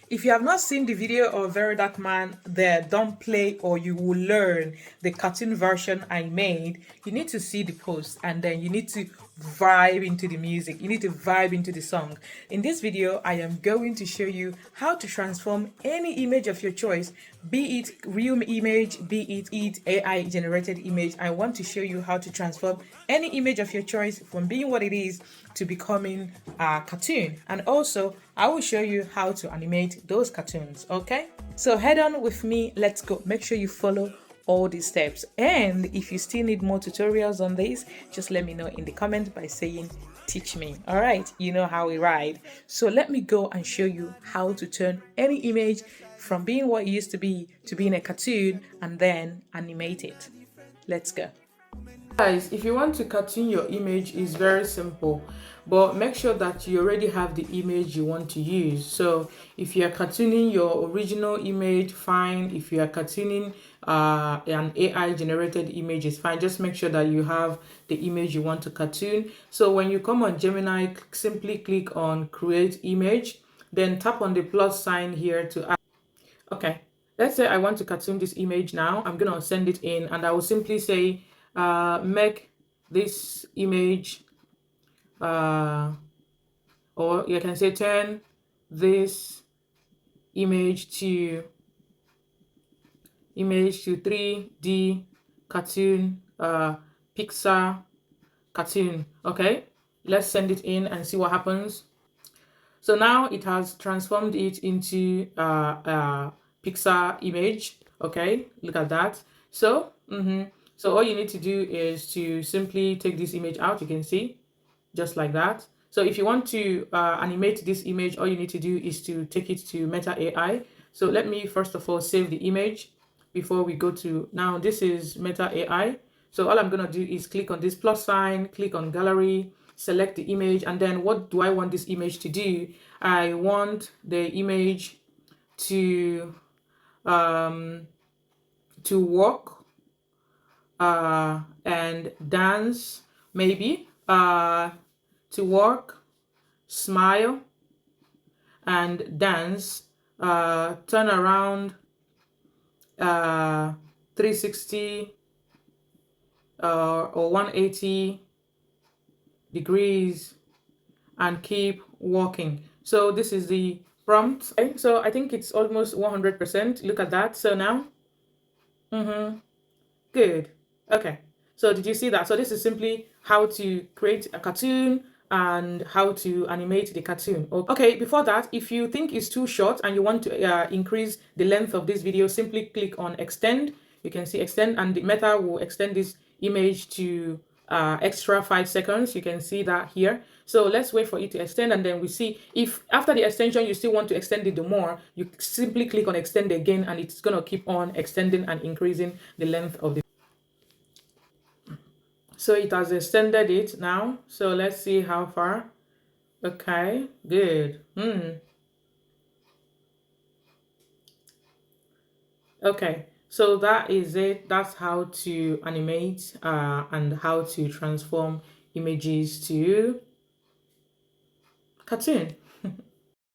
If you have not seen the video of Very Dark Man, there, don't play or you will learn the cartoon version I made. You need to see the post and then you need to vibe into the music. You need to vibe into the song. In this video, I am going to show you how to transform any image of your choice, be it real image, be it AI generated image. I want to show you how to transform any image of your choice from being what it is to becoming a cartoon. And also, I will show you how to animate those cartoons, okay? So head on with me, let's go. Make sure you follow all these steps. And if you still need more tutorials on this, just let me know in the comment by saying teach me. All right, you know how we ride. So let me go and show you how to turn any image from being what it used to be to being a cartoon and then animate it. Let's go. Guys, if you want to cartoon your image, it's very simple, but make sure that you already have the image you want to use. So if you are cartooning your original image, fine. If you are cartooning an AI generated image, is fine. Just make sure that you have the image you want to cartoon. So when you come on Gemini, simply click on create image, then tap on the plus sign here to add. Okay, let's say I want to cartoon this image now. I'm gonna send it in and I will simply say make this image or you can say turn this image to 3D cartoon, Pixar cartoon. Okay, let's send it in and see what happens. So now it has transformed it into a Pixar image. Okay, look at that. So so all you need to do is to simply take this image out. You can see just like that. So if you want to animate this image, all you need to do is to take it to Meta AI. So let me first of all save the image before we go to, now this is Meta AI. So all I'm gonna do is click on this plus sign, click on gallery, select the image, and then what do I want this image to do? I want the image to walk and dance, maybe to walk, smile, and dance, turn around 360 or 180 degrees and keep walking. So this is the prompt. Okay, so I think it's almost 100%. Look at that. So now, good. Okay. So did you see that? So this is simply how to create a cartoon and how to animate the cartoon. Okay, before that, if you think it's too short and you want to increase the length of this video, simply click on extend. You can see extend and the Meta will extend this image to extra 5 seconds. You can see that here. So let's wait for it to extend and then we see if after the extension you still want to extend it more, you simply click on extend again and it's going to keep on extending and increasing the length of the. So it has extended it now. So let's see how far. Okay, good. Okay, so that is it. That's how to animate and how to transform images to cartoon.